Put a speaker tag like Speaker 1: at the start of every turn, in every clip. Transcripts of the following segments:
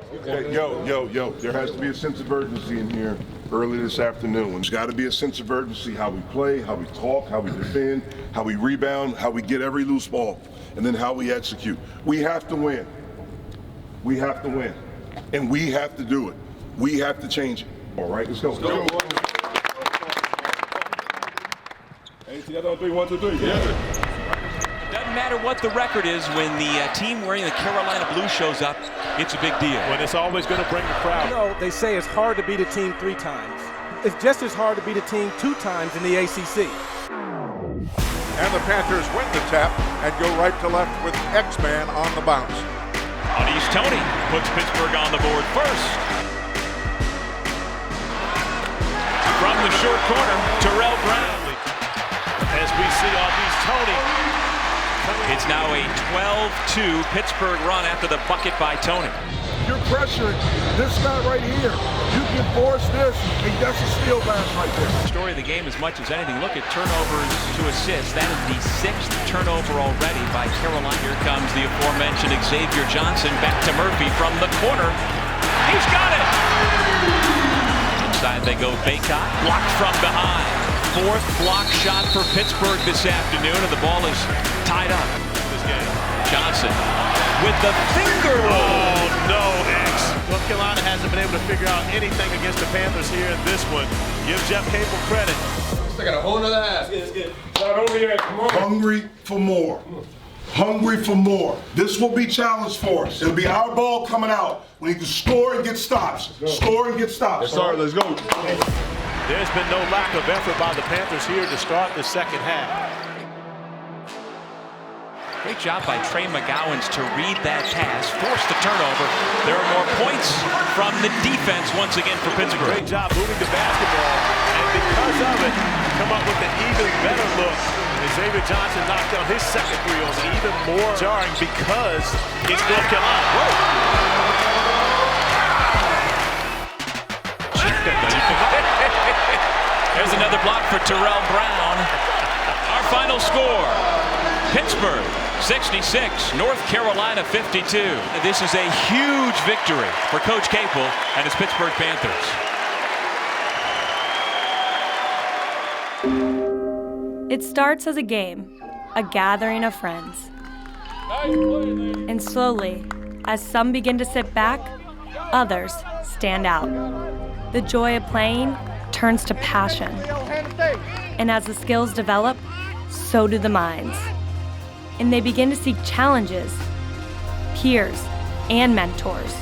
Speaker 1: Hey, yo, there has to be a sense of urgency in here early this afternoon. There's got to be a sense of urgency, how we play, how we talk, how we defend, how we rebound, how we get every loose ball, and then how we execute. We have to win. We have to win. And we have to do it. We have to change it. All right, let's go. Let's go. Hey, together on 3, 1, 2, 3. Yeah.
Speaker 2: Doesn't matter what the record is, when the team wearing the Carolina blue shows up, it's a big deal.
Speaker 3: When it's always going to bring the crowd.
Speaker 4: You know, they say it's hard to beat a team 3 times. It's just as hard to beat a team 2 times in the ACC.
Speaker 5: And the Panthers win the tap and go right to left with X-Man on the bounce.
Speaker 2: Audi's Tony puts Pittsburgh on the board first. From the short corner, Terrell Brown.
Speaker 3: As we see Audi's Tony.
Speaker 2: It's now a 12-2 Pittsburgh run after the bucket by Tony.
Speaker 1: You're pressuring this guy right here. You can force this, and that's a steal pass right there.
Speaker 2: Story of the game as much as anything. Look at turnovers to assists. That is the 6th turnover already by Carolina. Here comes the aforementioned Xavier Johnson back to Murphy from the corner. He's got it! Inside they go. Baycott blocked from behind. 4th block shot for Pittsburgh this afternoon, and the ball is tied up.
Speaker 3: This game.
Speaker 2: Johnson with the finger roll.
Speaker 3: Oh, no, X. North Carolina hasn't been able to figure out anything against the Panthers here in this one. Give Jeff Capel credit.
Speaker 6: They got a whole nother half.
Speaker 1: Not only that, come on. Hungry for more. Hungry for more. This will be challenged for us. It'll be our ball coming out. We need to score and get stops. Score and get stops.
Speaker 5: Yes, sir. Let's go.
Speaker 3: There's been no lack of effort by the Panthers here to start the second half.
Speaker 2: Great job by Trey Mcgowan to read that pass, force the turnover. There are more points from the defense once again for Pittsburgh.
Speaker 3: Great job moving the basketball, and because of it, come up with an even better look. Xavier Johnson knocked down his second three was even more jarring because it's North Carolina. Whoa.
Speaker 2: There's another block for Terrell Brown. Our final score, Pittsburgh 66, North Carolina 52. This is a huge victory for Coach Capel and his Pittsburgh Panthers.
Speaker 7: It starts as a game, a gathering of friends. And slowly, as some begin to sit back, others stand out. The joy of playing turns to passion. And as the skills develop, so do the minds. And they begin to seek challenges, peers, and mentors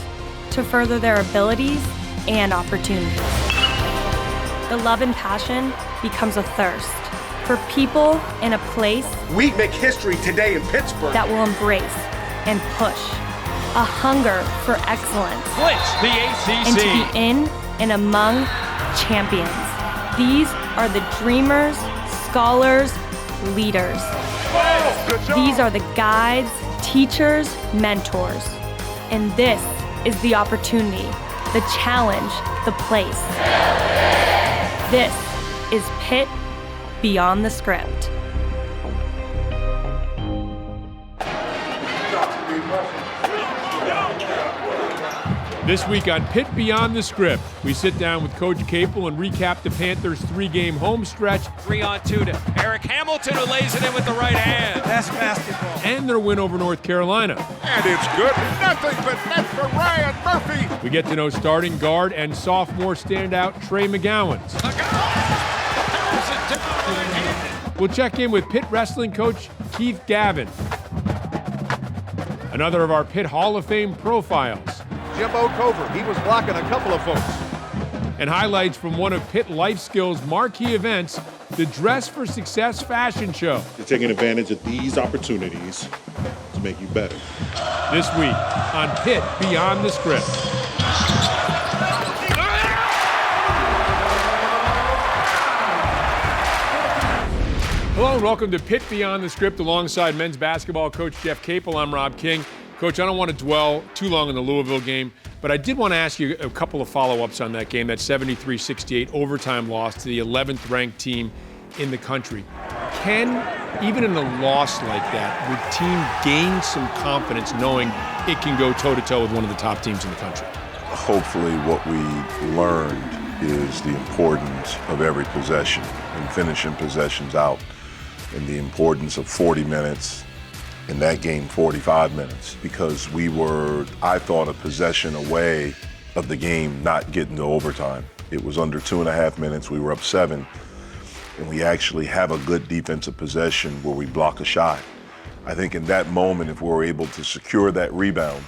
Speaker 7: to further their abilities and opportunities. The love and passion becomes a thirst for people in a place
Speaker 8: we make history today in Pittsburgh
Speaker 7: that will embrace and push a hunger for excellence
Speaker 2: Blitz, the ACC.
Speaker 7: and to be in and among champions. These are the dreamers, scholars, leaders. These are the guides, teachers, mentors. And this is the opportunity, the challenge, the place. This is Pitt Beyond the Script.
Speaker 9: This week on Pitt Beyond the Script, we sit down with Coach Capel and recap the Panthers' 3-game home stretch.
Speaker 2: 3-on-2 to Eric Hamilton, who lays it in with the right hand.
Speaker 4: That's basketball.
Speaker 9: And their win over North Carolina.
Speaker 5: And it's good. Nothing but net for Ryan Murphy.
Speaker 9: We get to know starting guard and sophomore standout Trey Mcgowan. We'll check in with Pitt wrestling coach Keith Gavin. Another of our Pitt Hall of Fame profiles.
Speaker 5: Jimbo Covert. He was blocking a couple of folks.
Speaker 9: And highlights from one of Pitt Life Skills' marquee events, the Dress for Success fashion show.
Speaker 10: You're taking advantage of these opportunities to make you better.
Speaker 9: This week on Pitt Beyond the Script. Hello and welcome to Pitt Beyond the Script alongside men's basketball coach Jeff Capel. I'm Rob King. Coach, I don't want to dwell too long on the Louisville game, but I did want to ask you a couple of follow-ups on that game, that 73-68 overtime loss to the 11th ranked team in the country. Can, even in a loss like that, would team gain some confidence knowing it can go toe-to-toe with one of the top teams in the country?
Speaker 1: Hopefully what we learned is the importance of every possession and finishing possessions out, and the importance of 40 minutes, in that game 45 minutes, because we were, I thought, a possession away of the game not getting to overtime. It was under 2.5 minutes, we were up 7, and we actually have a good defensive possession where we block a shot. I think in that moment, if we're able to secure that rebound,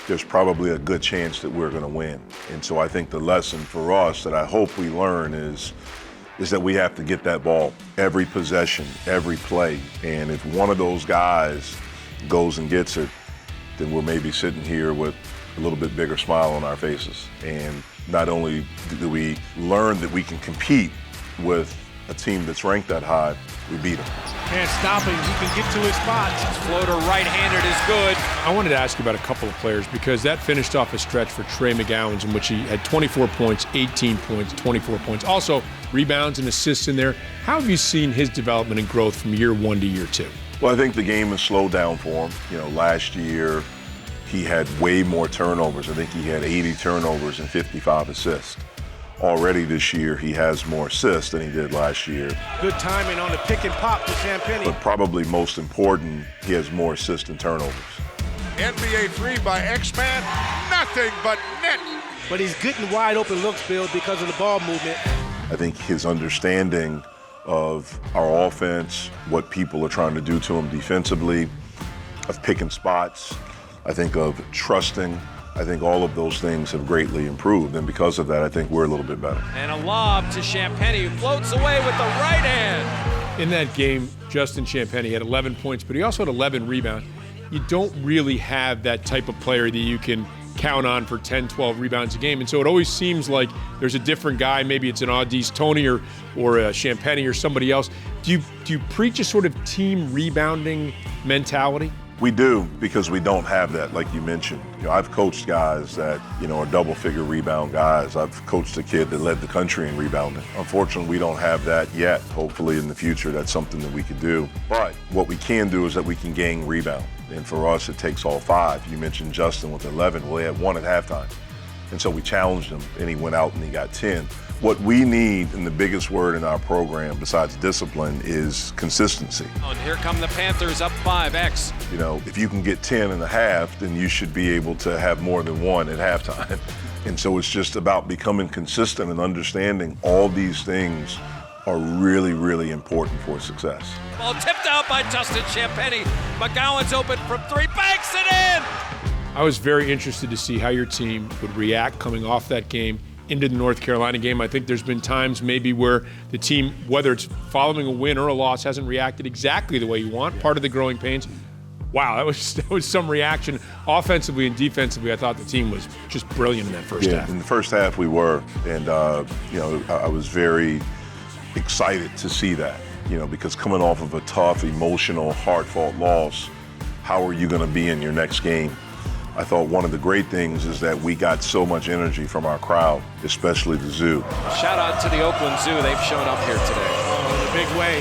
Speaker 1: there's probably a good chance that we're gonna win. And so I think the lesson for us that I hope we learn is that we have to get that ball every possession, every play. And if one of those guys goes and gets it, then we're maybe sitting here with a little bit bigger smile on our faces. And not only do we learn that we can compete with a team that's ranked that high, we beat them.
Speaker 3: Can't stop him. He can get to his spots.
Speaker 2: Floater right-handed is good.
Speaker 9: I wanted to ask you about a couple of players because that finished off a stretch for Trey Mcgowan in which he had 24 points, 18 points, 24 points. Also, rebounds and assists in there. How have you seen his development and growth from year 1 to year 2?
Speaker 1: Well, I think the game has slowed down for him. You know, last year he had way more turnovers. I think he had 80 turnovers and 55 assists. Already this year, he has more assists than he did last year.
Speaker 4: Good timing on the pick and pop to Champagnie.
Speaker 1: But probably most important, he has more assists and turnovers.
Speaker 5: NBA 3 by X-Man, nothing but net.
Speaker 4: But he's getting wide open looks, Bill, because of the ball movement.
Speaker 1: I think his understanding of our offense, what people are trying to do to him defensively, of picking spots, I think of trusting. I think all of those things have greatly improved, and because of that, I think we're a little bit better.
Speaker 2: And a lob to Champagnie, who floats away with the right hand.
Speaker 9: In that game, Justin Champagnie had 11 points, but he also had 11 rebounds. You don't really have that type of player that you can count on for 10, 12 rebounds a game, and so it always seems like there's a different guy. Maybe it's an Audi's Tony or a Champagnie or somebody else. Do you preach a sort of team rebounding mentality?
Speaker 1: We do, because we don't have that, like you mentioned. You know, I've coached guys that, are double-figure rebound guys. I've coached a kid that led the country in rebounding. Unfortunately, we don't have that yet. Hopefully, in the future, that's something that we could do. But what we can do is that we can gain rebound. And for us, it takes all 5. You mentioned Justin with 11. Well, he had 1 at halftime. And so we challenged him, and he went out and he got 10. What we need, and the biggest word in our program, besides discipline, is consistency.
Speaker 2: And here come the Panthers up 5X.
Speaker 1: If you can get 10 and a half, then you should be able to have more than 1 at halftime. And so it's just about becoming consistent and understanding all these things are really, really important for success.
Speaker 2: Ball tipped out by Justin Champagnie. McGowan's open from 3, banks it in!
Speaker 9: I was very interested to see how your team would react coming off that game into the North Carolina game. I think there's been times maybe where the team, whether it's following a win or a loss, hasn't reacted exactly the way you want. Part of the growing pains. Wow, that was some reaction. Offensively and defensively, I thought the team was just brilliant in that first half.
Speaker 1: In the first half we were, and I was very excited to see that, because coming off of a tough, emotional, hard-fought loss, how are you going to be in your next game? I thought one of the great things is that we got so much energy from our crowd, especially the Zoo.
Speaker 2: Shout out to the Oakland Zoo. They've shown up here today.
Speaker 4: Oh, in a big way.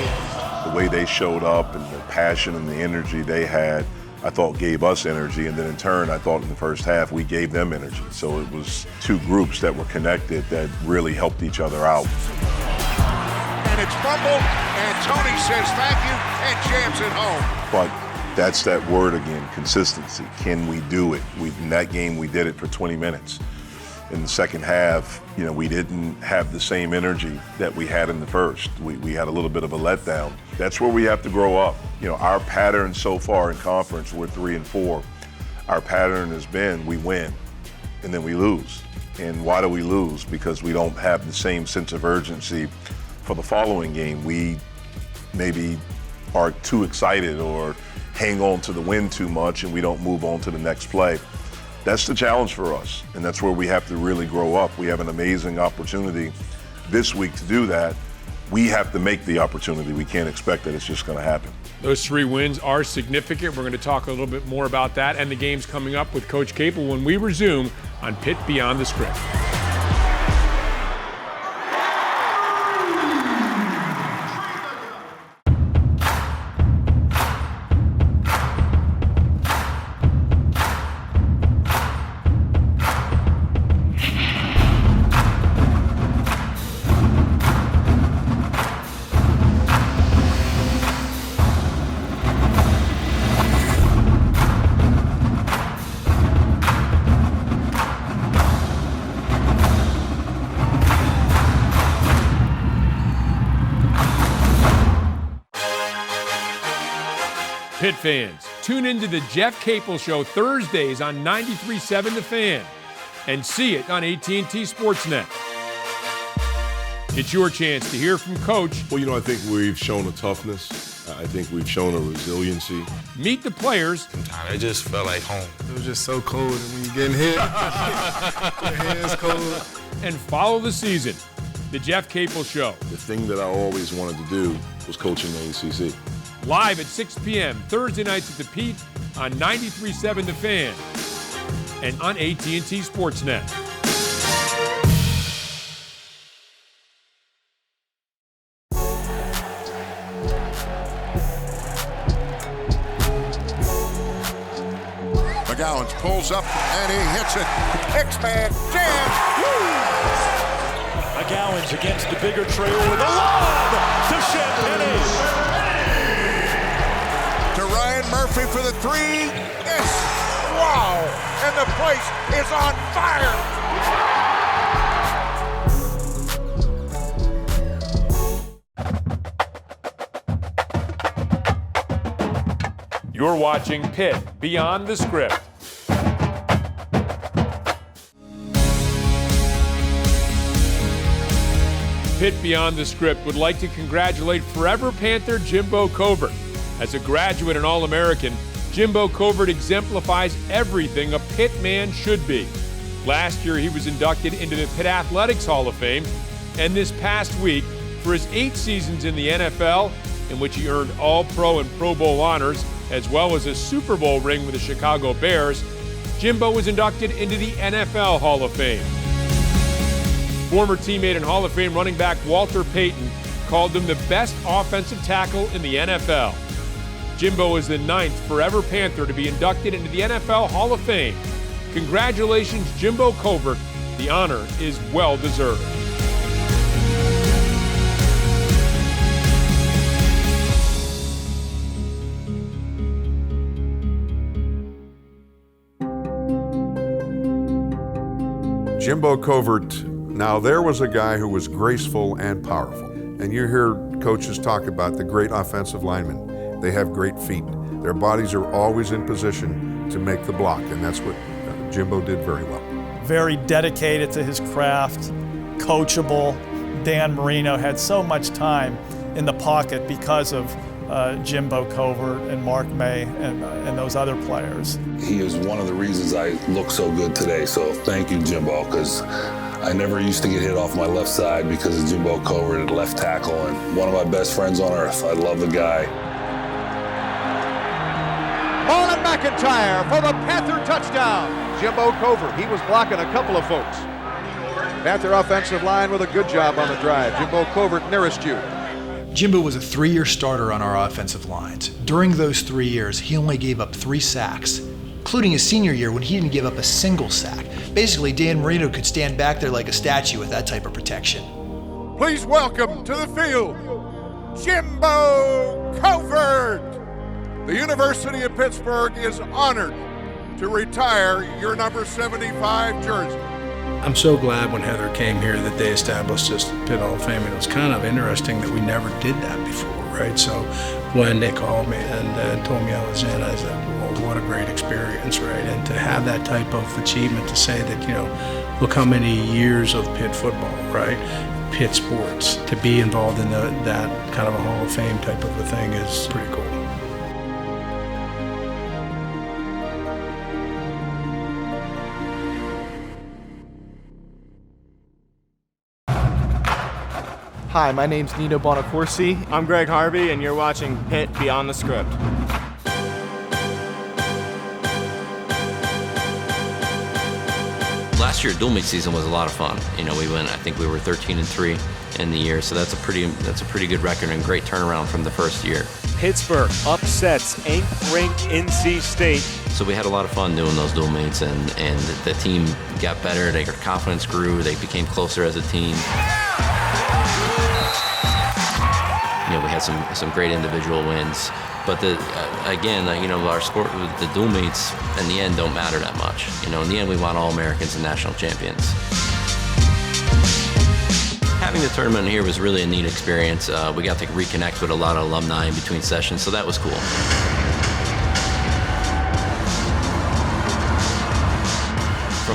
Speaker 1: The way they showed up and the passion and the energy they had, I thought gave us energy. And then in turn, I thought in the first half, we gave them energy. So it was 2 groups that were connected that really helped each other out.
Speaker 5: And it's fumbled, and Tony says thank you and jams it home.
Speaker 1: But that's that word again, consistency. Can we do it? In that game, we did it for 20 minutes. In the second half, we didn't have the same energy that we had in the first. We had a little bit of a letdown. That's where we have to grow up. Our pattern so far in conference, we're 3 and 4. Our pattern has been we win, and then we lose. And why do we lose? Because we don't have the same sense of urgency for the following game. We maybe are too excited or hang on to the win too much, and we don't move on to the next play. That's the challenge for us, and that's where we have to really grow up. We have an amazing opportunity this week to do that. We have to make the opportunity. We can't expect that it's just going to happen.
Speaker 9: Those 3 wins are significant. We're going to talk a little bit more about that and the games coming up with Coach Capel when we resume on Pitt Beyond the Script. Pitt fans, tune into the Jeff Capel Show Thursdays on 93.7 The Fan and see it on AT&T Sportsnet. It's your chance to hear from Coach.
Speaker 1: Well, I think we've shown a toughness. I think we've shown a resiliency.
Speaker 9: Meet the players.
Speaker 6: I just felt like home.
Speaker 11: It was just so cold, and when you're getting hit, your hands cold.
Speaker 9: And follow the season. The Jeff Capel Show.
Speaker 1: The thing that I always wanted to do was coaching the ACC.
Speaker 9: Live at 6 p.m. Thursday nights at the Pitt on 93.7 The Fan and on AT&T Sportsnet.
Speaker 5: McGowan pulls up and he hits it. X-Man jam.
Speaker 3: McGowan's against the bigger Trey with a lob to Champagny.
Speaker 5: To Ryan Murphy for the three. Yes. Wow. And the place is on fire.
Speaker 9: You're watching Pitt Beyond the Script. Pitt Beyond the Script would like to congratulate forever Panther Jimbo Covert. As a graduate and All-American, Jimbo Covert exemplifies everything a Pitt man should be. Last year, he was inducted into the Pitt Athletics Hall of Fame, and this past week, for his 8 seasons in the NFL, in which he earned All-Pro and Pro Bowl honors, as well as a Super Bowl ring with the Chicago Bears, Jimbo was inducted into the NFL Hall of Fame. Former teammate and Hall of Fame running back Walter Payton called him the best offensive tackle in the NFL. Jimbo is the 9th forever Panther to be inducted into the NFL Hall of Fame. Congratulations, Jimbo Covert. The honor is well deserved.
Speaker 5: Jimbo Covert. Now, there was a guy who was graceful and powerful. And you hear coaches talk about the great offensive linemen. They have great feet. Their bodies are always in position to make the block, and that's what Jimbo did very well.
Speaker 12: Very dedicated to his craft, coachable. Dan Marino had so much time in the pocket because of Jimbo Covert and Mark May and those other players.
Speaker 6: He is one of the reasons I look so good today, so thank you, Jimbo, because I never used to get hit off my left side because of Jimbo Covert at left tackle, and one of my best friends on earth. I love the guy.
Speaker 5: Marlon McIntyre for the Panther touchdown. Jimbo Covert, he was blocking a couple of folks. Panther offensive line with a good job on the drive. Jimbo Covert nearest you.
Speaker 13: Jimbo was a 3-year starter on our offensive lines. During those 3 years, he only gave up 3 sacks, including his senior year when he didn't give up a single sack. Basically, Dan Marino could stand back there like a statue with that type of protection.
Speaker 5: Please welcome to the field, Jimbo Covert. The University of Pittsburgh is honored to retire your number 75 jersey.
Speaker 11: I'm so glad when Heather came here that they established this Pitt Hall of Fame. It was kind of interesting that we never did that before, right? So when they called me and told me I was in, I said, well, what a great experience, right? And to have that type of achievement, to say that, you know, look how many years of Pitt football, right? Pitt sports, to be involved in that kind of a Hall of Fame type of a thing is pretty cool.
Speaker 14: Hi, my name's Nino Bonacorsi. I'm Greg Harvey, and you're watching Pitt Beyond the Script.
Speaker 15: Last year, dual meet season was a lot of fun. You know, we went, I think we were 13-3 in the year, so that's a pretty good record and great turnaround from the first year.
Speaker 3: Pittsburgh upsets 8th-ranked NC State.
Speaker 15: So we had a lot of fun doing those dual meets, and the team got better, their confidence grew, they became closer as a team. You know, we had some great individual wins, but again, you know, our sport with the dual meets in the end don't matter that much. You know, in the end, we want All-Americans and national champions. Having the tournament here was really a neat experience. We got to reconnect with a lot of alumni in between sessions, so that was cool.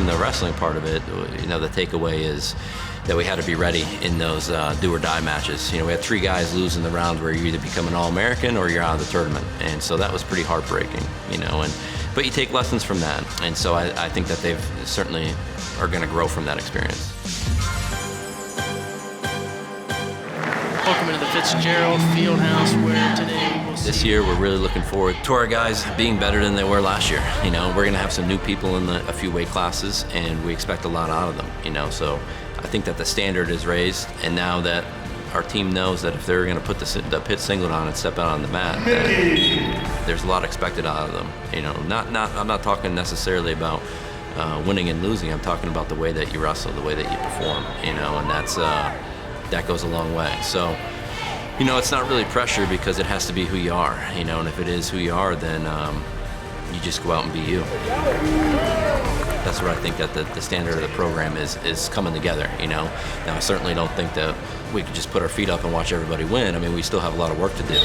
Speaker 15: from the wrestling part of it, the takeaway is that we had to be ready in those do or die matches. We had 3 guys lose in the round where you either become an All-American or you're out of the tournament. And so that was pretty heartbreaking, but you take lessons from that. And so I think that they've certainly are going to grow from that experience.
Speaker 16: Welcome into the Fitzgerald Fieldhouse where today we'll see.
Speaker 15: This year we're really looking forward to our guys being better than they were last year. We're going to have some new people in a few weight classes, and we expect a lot out of them. So I think that the standard is raised, and now that our team knows that if they're going to put the Pitt singlet on and step out on the mat, that there's a lot expected out of them. I'm not talking necessarily about winning and losing. I'm talking about the way that you wrestle, the way that you perform. And that goes a long way. So, it's not really pressure because it has to be who you are. And if it is who you are, then you just go out and be you. That's where I think that the standard of the program is coming together. Now I certainly don't think that we could just put our feet up and watch everybody win. I mean, we still have a lot of work to do.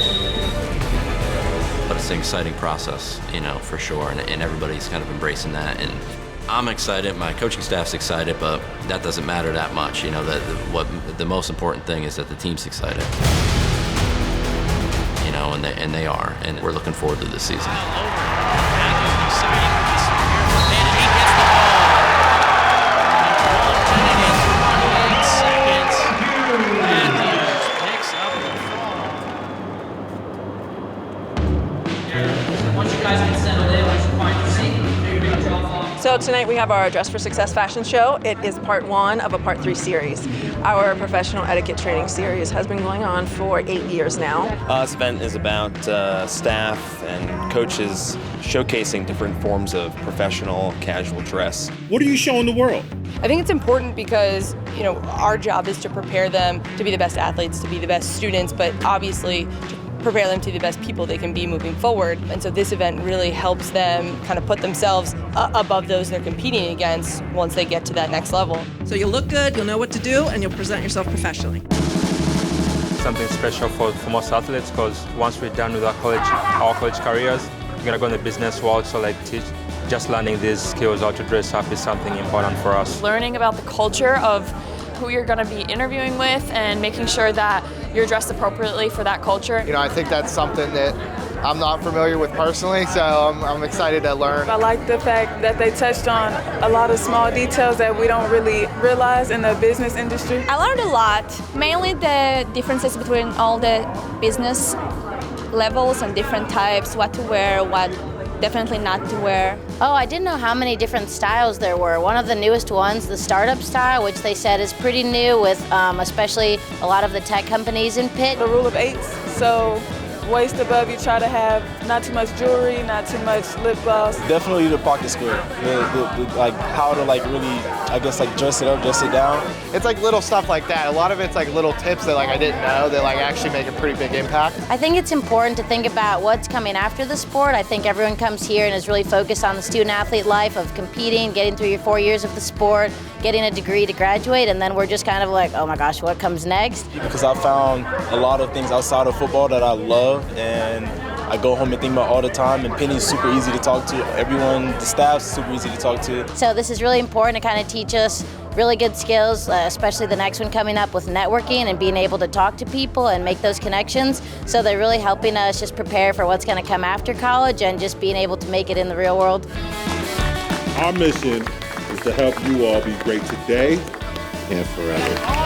Speaker 15: But it's an exciting process, for sure, and everybody's kind of embracing that. And I'm excited, my coaching staff's excited, but that doesn't matter that much. What the most important thing is that the team's excited. And they are, and we're looking forward to this season.
Speaker 17: So tonight we have our Dress for Success fashion show. It is part 1 of a part 3 series. Our professional etiquette training series has been going on for 8 years now.
Speaker 18: This event is about staff and coaches showcasing different forms of professional casual dress.
Speaker 10: What are you showing the world?
Speaker 19: I think it's important because, our job is to prepare them to be the best athletes, to be the best students, but obviously to prepare them to be the best people they can be moving forward. And so this event really helps them kind of put themselves above those they're competing against once they get to that next level.
Speaker 17: So you'll look good, you'll know what to do, and you'll present yourself professionally.
Speaker 20: Something special for most athletes, because once we're done with our college careers, we're gonna go in the business world, so just learning these skills, how to dress up, is something important for us.
Speaker 21: Learning about the culture of who you're going to be interviewing with and making sure that you're dressed appropriately for that culture.
Speaker 22: I think that's something that I'm not familiar with personally, so I'm excited to learn.
Speaker 23: I like the fact that they touched on a lot of small details that we don't really realize in the business industry.
Speaker 24: I learned a lot, mainly the differences between all the business levels and different types, what to wear, what definitely not to wear.
Speaker 25: Oh, I didn't know how many different styles there were. One of the newest ones, the startup style, which they said is pretty new with especially a lot of the tech companies in Pitt.
Speaker 23: The rule of 8s, so waist above, you try to have not too much jewelry, not too much lip gloss.
Speaker 26: Definitely the pocket square. Like how to really, dress it up, dress it down.
Speaker 22: It's little stuff like that. A lot of it's little tips that I didn't know that actually make a pretty big impact.
Speaker 25: I think it's important to think about what's coming after the sport. I think everyone comes here and is really focused on the student athlete life of competing, getting through your 4 years of the sport, getting a degree to graduate, and then we're just kind of like, oh my gosh, what comes next?
Speaker 26: Because I found a lot of things outside of football that I love, and I go home and think about all the time, and Penny's super easy to talk to. Everyone, the staff's super easy to talk to.
Speaker 25: So this is really important to kind of teach us really good skills, especially the next one coming up with networking and being able to talk to people and make those connections. So they're really helping us just prepare for what's going to come after college and just being able to make it in the real world.
Speaker 10: Our mission is to help you all be great today and forever.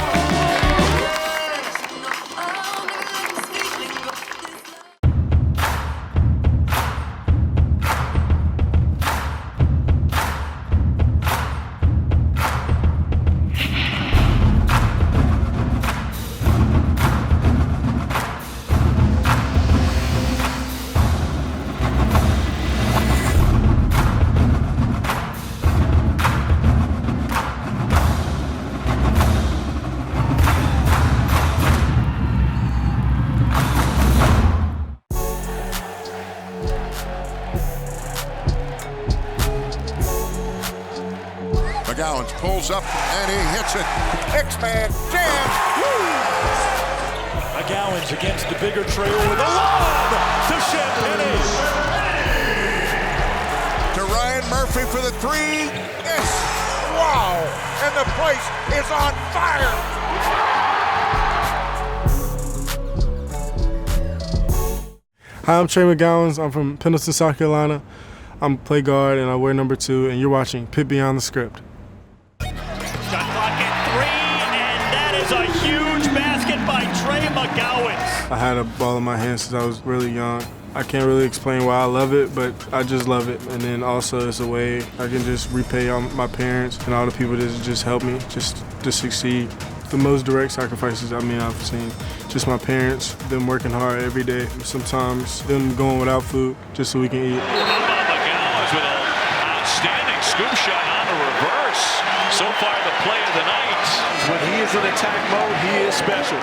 Speaker 27: McGowan pulls up and he hits it. X-Man jam.
Speaker 3: McGowan's against the bigger Trey with a lob to Champagne.
Speaker 27: To Ryan Murphy for the 3. Yes. and the place is on fire.
Speaker 1: Hi, I'm Trey Mcgowan. I'm from Pendleton, South Carolina. I'm play guard and I wear number 2, and you're watching Pitt Beyond the Script.
Speaker 3: Shot clock at 3, and that is a huge basket by Trey Mcgowan.
Speaker 1: I had a ball in my hand since I was really young. I can't really explain why I love it, but I just love it. And then also it's a way I can just repay all my parents and all the people that just helped me just to succeed. The most direct sacrifices I've seen, just my parents, them working hard every day. Sometimes them going without food just so we can eat.
Speaker 3: McGowan with an outstanding scoop shot on the reverse. So far the play of the night. When he is in attack mode, he is special.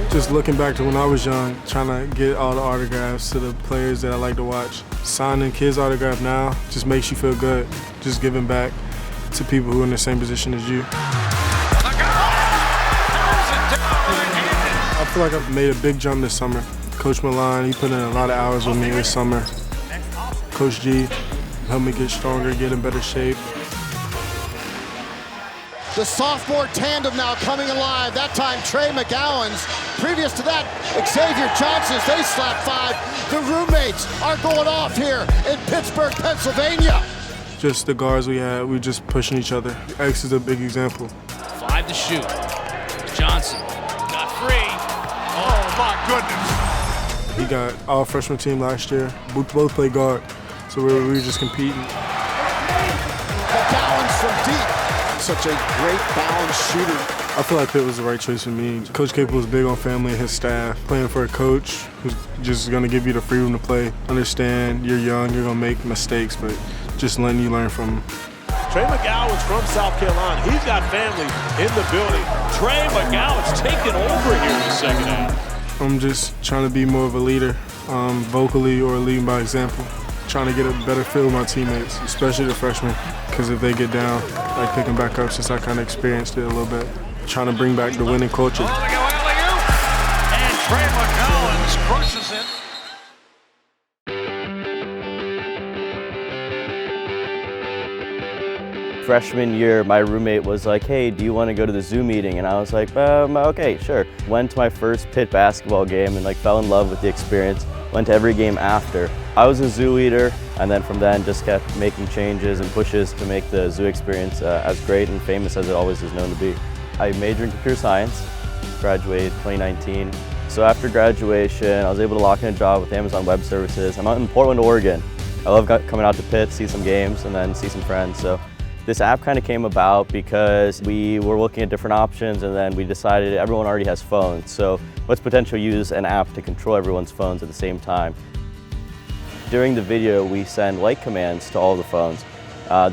Speaker 1: Just looking back to when I was young, trying to get all the autographs to the players that I like to watch. Signing kids' autograph now just makes you feel good. Just giving back to people who are in the same position as you. I feel like I've made a big jump this summer. Coach Milan, he put in a lot of hours with me this summer. Coach G helped me get stronger, get in better shape.
Speaker 27: The sophomore tandem now coming alive. That time Trey Mcgowan's. Previous to that, Xavier Johnson's. They slap 5. The roommates are going off here in Pittsburgh, Pennsylvania.
Speaker 1: Just the guards we had, we just pushing each other. X is a big example.
Speaker 2: 5 to shoot. Johnson got free.
Speaker 27: Oh my goodness.
Speaker 1: He got all freshman team last year. We both played guard, so we were just competing.
Speaker 27: McGowan's from deep. Such a great balanced shooter.
Speaker 1: I feel like Pitt was the right choice for me. Coach Capel was big on family and his staff. Playing for a coach who's just going to give you the freedom to play. Understand you're young, you're going to make mistakes, but just letting you learn from them.
Speaker 3: Trey Mcgowan's from South Carolina. He's got family in the building. Trey McGowan's taking over here in the second half.
Speaker 1: I'm just trying to be more of a leader, vocally or leading by example. Trying to get a better feel with my teammates, especially the freshmen, because if they get down, I pick them back up since I kind of experienced it a little bit. Trying to bring back the winning culture.
Speaker 3: And Trey McGowan crushes it.
Speaker 4: Freshman year, my roommate was like, hey, do you want to go to the zoo meeting? And I was like, okay, sure. Went to my first Pitt basketball game and fell in love with the experience. Went to every game after. I was a zoo eater, and then from then just kept making changes and pushes to make the zoo experience as great and famous as it always is known to be. I majored in computer science, graduated 2019. So after graduation, I was able to lock in a job with Amazon Web Services. I'm out in Portland, Oregon. I love coming out to Pitt, see some games, and then see some friends. So this app kind of came about because we were looking at different options, and then we decided everyone already has phones. So let's potentially use an app to control everyone's phones at the same time. During the video, we send light commands to all the phones.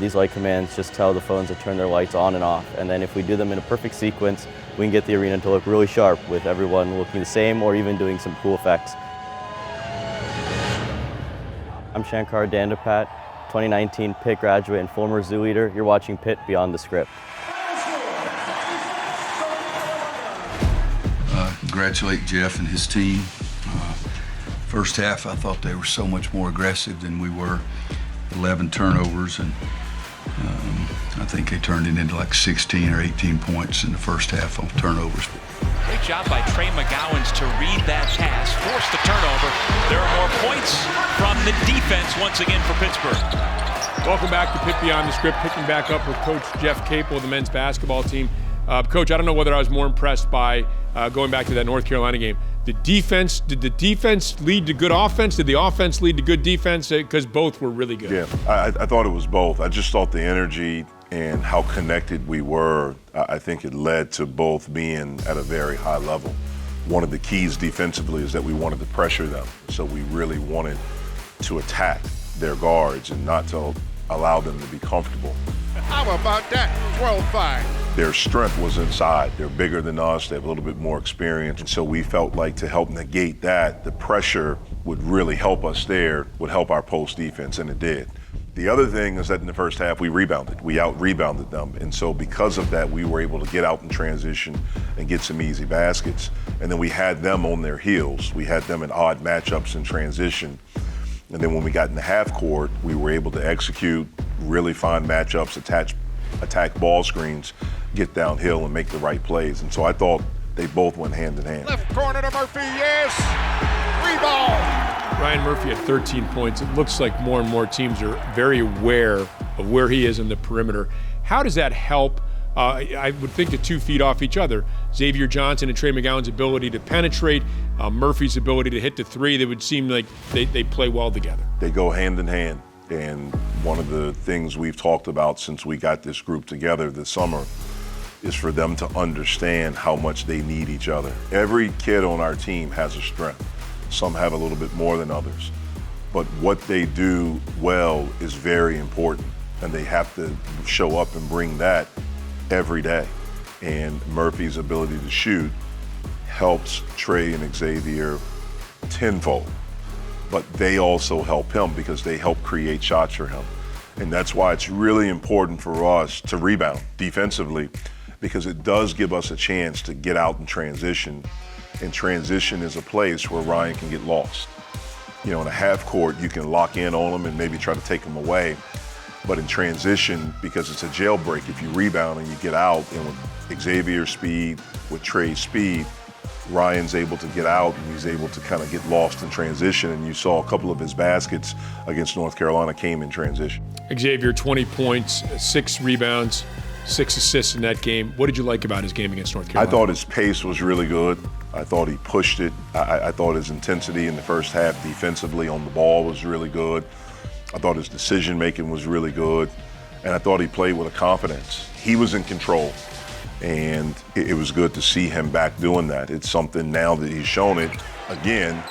Speaker 4: These light commands just tell the phones to turn their lights on and off. And then if we do them in a perfect sequence, we can get the arena to look really sharp with everyone looking the same or even doing some cool effects. I'm Shankar Dandapat, 2019 Pitt graduate and former zoo eater. You're watching Pitt Beyond the Script.
Speaker 7: Congratulate Jeff and his team. First half, I thought they were so much more aggressive than we were. 11 turnovers, and I think they turned it into 16 or 18 points in the first half on turnovers.
Speaker 8: Great job by Trey Mcgowan to read that pass, force the turnover. There are more points from the defense once again for Pittsburgh.
Speaker 9: Welcome back to Pitt Beyond the Script, picking back up with Coach Jeff Capel of the men's basketball team. Coach, I don't know whether I was more impressed by going back to that North Carolina game. Did the defense lead to good offense? Did the offense lead to good defense? Because both were really good.
Speaker 12: Yeah, I thought it was both. I just thought the energy and how connected we were, I think it led to both being at a very high level. One of the keys defensively is that we wanted to pressure them. So we really wanted to attack their guards and not to allow them to be comfortable.
Speaker 27: How about that? 12-5.
Speaker 12: Their strength was inside. They're bigger than us. They have a little bit more experience. And so we felt like to help negate that, the pressure would really help us there, would help our post defense, and it did. The other thing is that in the first half, we rebounded. We out-rebounded them. And so because of that, we were able to get out in transition and get some easy baskets. And then we had them on their heels. We had them in odd matchups in transition. And then when we got in the half court, we were able to execute, really find matchups, attach attack ball screens, get downhill, and make the right plays. And so I thought they both went hand in hand.
Speaker 27: Left corner to Murphy, yes! Rebound!
Speaker 9: Ryan Murphy at 13 points. It looks like more and more teams are very aware of where he is in the perimeter. How does that help? I would think the 2 feet off each other. Xavier Johnson and Trey McGowan's ability to penetrate, Murphy's ability to hit the 3, that would seem like they play well together.
Speaker 12: They go hand in hand. And one of the things we've talked about since we got this group together this summer is for them to understand how much they need each other. Every kid on our team has a strength. Some have a little bit more than others. But what they do well is very important, and they have to show up and bring that every day. And Murphy's ability to shoot helps Trey and Xavier tenfold. But they also help him because they help create shots for him. And that's why it's really important for us to rebound defensively, because it does give us a chance to get out and transition. And transition is a place where Ryan can get lost. You know, in a half court, you can lock in on him and maybe try to take him away. But in transition, because it's a jailbreak, if you rebound and you get out, and with Xavier's speed, with Trey's speed, Ryan's able to get out and he's able to kind of get lost in transition. And you saw a couple of his baskets against North Carolina came in transition.
Speaker 9: Xavier, 20 points, 6 rebounds, 6 assists in that game. What did you like about his game against North Carolina?
Speaker 12: I thought his pace was really good. I thought he pushed it. I thought his intensity in the first half defensively on the ball was really good. I thought his decision-making was really good. And I thought he played with a confidence. He was in control. And it was good to see him back doing that. It's something now that he's shown it again.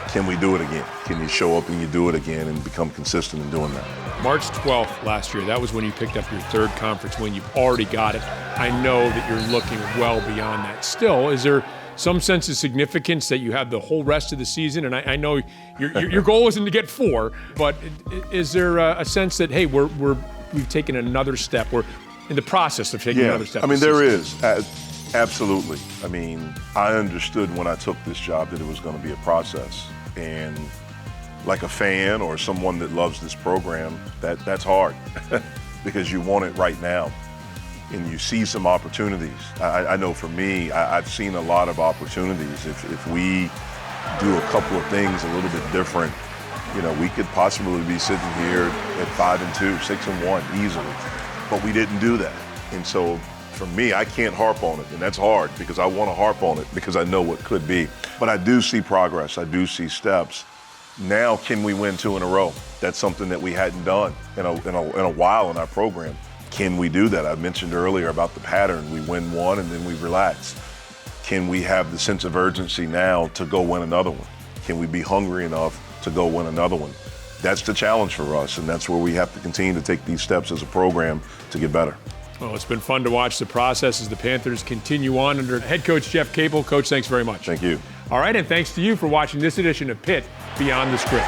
Speaker 12: Can we do it again? Can you show up and you do it again and become consistent in doing that?
Speaker 9: March 12th last year, that was when you picked up your 3rd conference win. You've already got it. I know that you're looking well beyond that. Still, is there some sense of significance that you have the whole rest of the season? And I know your goal isn't to get 4, but is there a sense that, hey, we've taken another step? We're in the process of taking another step.
Speaker 12: I mean, there is. Absolutely. I mean, I understood when I took this job that it was going to be a process. And like a fan or someone that loves this program, that's hard because you want it right now. And you see some opportunities. I know for me, I've seen a lot of opportunities. If we do a couple of things a little bit different, you know, we could possibly be sitting here at 5-2, 6-1 easily. But we didn't do that. And so for me, I can't harp on it. And that's hard because I want to harp on it because I know what could be. But I do see progress. I do see steps. Now, can we win 2 in a row? That's something that we hadn't done in a while in our program. Can we do that? I mentioned earlier about the pattern. We win 1 and then we relax. Can we have the sense of urgency now to go win another one? Can we be hungry enough to go win another one? That's the challenge for us, and that's where we have to continue to take these steps as a program to get better.
Speaker 9: Well, it's been fun to watch the process as the Panthers continue on under head coach Jeff Capel. Coach, thanks very much.
Speaker 12: Thank you.
Speaker 9: All right, and thanks to you for watching this edition of Pitt Beyond the Script.